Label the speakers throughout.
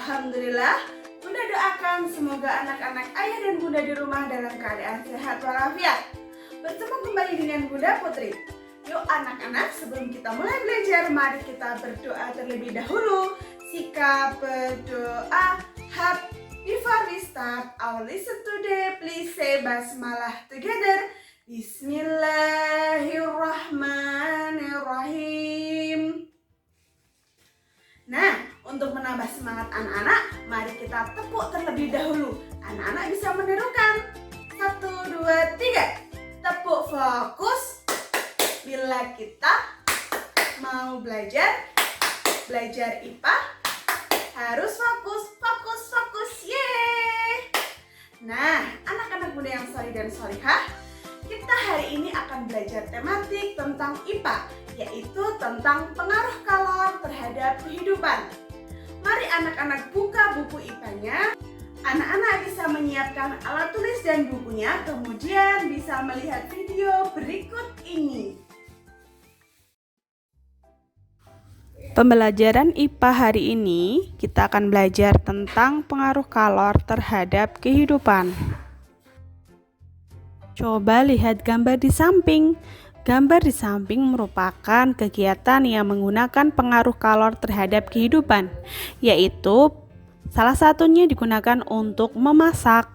Speaker 1: Alhamdulillah, Bunda doakan semoga anak-anak ayah dan Bunda di rumah dalam keadaan sehat walafiat. Bertemu kembali dengan Bunda Putri. Yuk anak-anak, sebelum kita mulai belajar, mari kita berdoa terlebih dahulu. Sikap berdoa. Before we start our lesson today, please say basmalah together. Bismillahirrahmanirrahim. Nah, untuk menambah semangat anak-anak, mari kita tepuk terlebih dahulu. Anak-anak bisa menirukan. 1, 2, 3. Tepuk fokus. Bila kita mau belajar IPA, harus fokus. Yeay! Nah, anak-anak Bunda yang sholih dan sholihah, kita hari ini akan belajar tematik tentang IPA, yaitu tentang pengaruh kalor terhadap kehidupan. Mari anak-anak buka buku IPA-nya. Anak-anak bisa menyiapkan alat tulis dan bukunya, kemudian bisa melihat video berikut ini.
Speaker 2: Pembelajaran IPA hari ini kita akan belajar tentang pengaruh kalor terhadap kehidupan. Coba lihat gambar di samping. Gambar di samping merupakan kegiatan yang menggunakan pengaruh kalor terhadap kehidupan, yaitu salah satunya digunakan untuk memasak.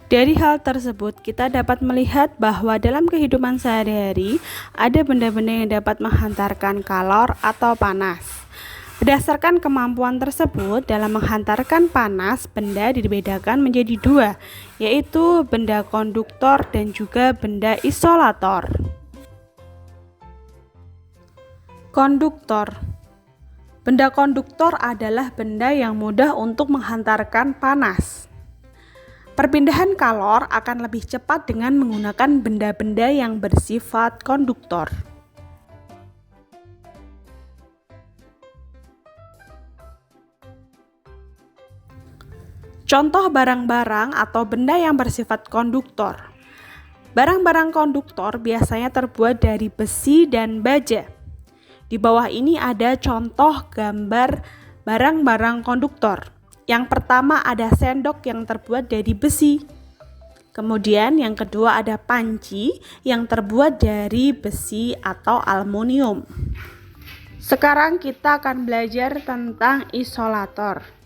Speaker 2: Dari hal tersebut, kita dapat melihat bahwa dalam kehidupan sehari-hari ada benda-benda yang dapat menghantarkan kalor atau panas. Berdasarkan kemampuan tersebut, dalam menghantarkan panas, benda dibedakan menjadi dua, yaitu benda konduktor dan juga benda isolator. Konduktor. Benda konduktor adalah benda yang mudah untuk menghantarkan panas. Perpindahan kalor akan lebih cepat dengan menggunakan benda-benda yang bersifat konduktor. Contoh barang-barang atau benda yang bersifat konduktor. Barang-barang konduktor biasanya terbuat dari besi dan baja. Di bawah ini ada contoh gambar barang-barang konduktor. Yang pertama ada sendok yang terbuat dari besi. Kemudian yang kedua ada panci yang terbuat dari besi atau aluminium. Sekarang kita akan belajar tentang isolator.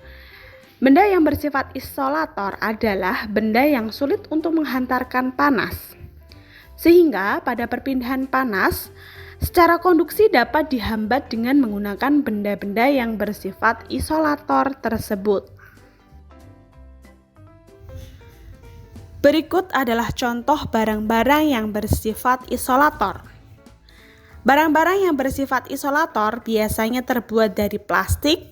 Speaker 2: Benda yang bersifat isolator adalah benda yang sulit untuk menghantarkan panas. Sehingga pada perpindahan panas, secara konduksi dapat dihambat dengan menggunakan benda-benda yang bersifat isolator tersebut. Berikut adalah contoh barang-barang yang bersifat isolator. Barang-barang yang bersifat isolator biasanya terbuat dari plastik,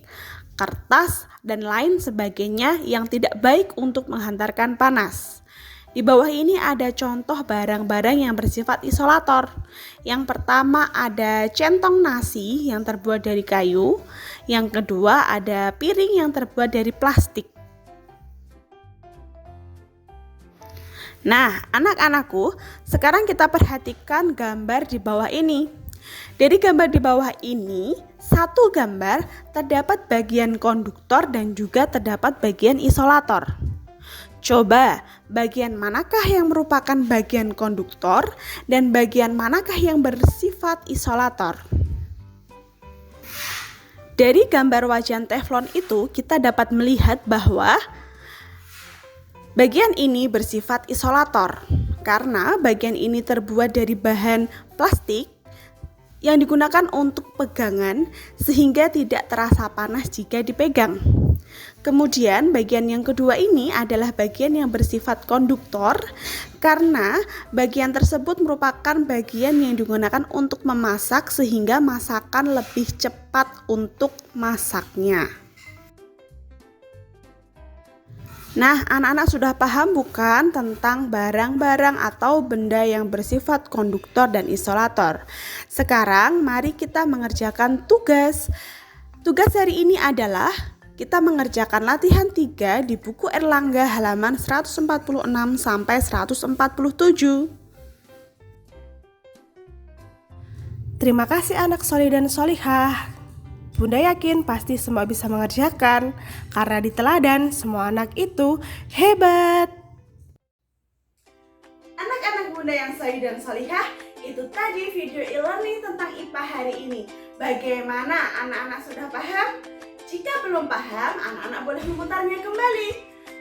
Speaker 2: kertas, dan lain sebagainya yang tidak baik untuk menghantarkan panas. Di bawah ini ada contoh barang-barang yang bersifat isolator. Yang pertama ada centong nasi yang terbuat dari kayu. Yang kedua ada piring yang terbuat dari plastik. Nah, anak-anakku, sekarang kita perhatikan gambar di bawah ini. Dari gambar di bawah ini, satu gambar terdapat bagian konduktor dan juga terdapat bagian isolator. Coba, bagian manakah yang merupakan bagian konduktor dan bagian manakah yang bersifat isolator? Dari gambar wajan teflon itu, kita dapat melihat bahwa bagian ini bersifat isolator karena bagian ini terbuat dari bahan plastik yang digunakan untuk pegangan sehingga tidak terasa panas jika dipegang. Kemudian bagian yang kedua ini adalah bagian yang bersifat konduktor karena bagian tersebut merupakan bagian yang digunakan untuk memasak sehingga masakan lebih cepat untuk masaknya. Nah, anak-anak sudah paham bukan tentang barang-barang atau benda yang bersifat konduktor dan isolator? Sekarang mari kita mengerjakan tugas. Tugas hari ini adalah kita mengerjakan latihan 3 di buku Erlangga halaman 146 sampai 147. Terima kasih anak sholih dan sholihah.
Speaker 3: Bunda yakin pasti semua bisa mengerjakan, karena di teladan semua anak itu hebat.
Speaker 1: Anak-anak Bunda yang solih dan solihah, itu tadi video e-learning tentang IPA hari ini. Bagaimana anak-anak sudah paham? Jika belum paham, anak-anak boleh memutarnya kembali.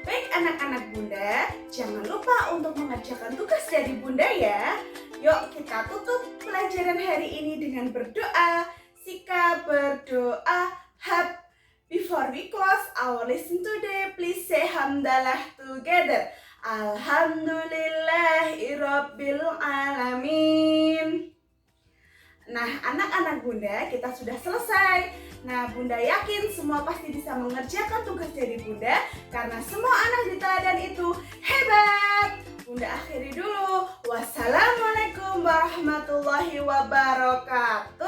Speaker 1: Baik anak-anak Bunda, jangan lupa untuk mengerjakan tugas dari Bunda ya. Yuk kita tutup pelajaran hari ini dengan berdoa. Sika berdoa. Before we close our lesson today, please say hamdalah together. Alhamdulillahirabbil alamin. Nah, anak-anak Bunda, kita sudah selesai. Nah, Bunda yakin semua pasti bisa mengerjakan tugas dari Bunda karena semua anak di teladan itu hebat. Bunda akhiri dulu. Wassalamualaikum warahmatullahi wabarakatuh.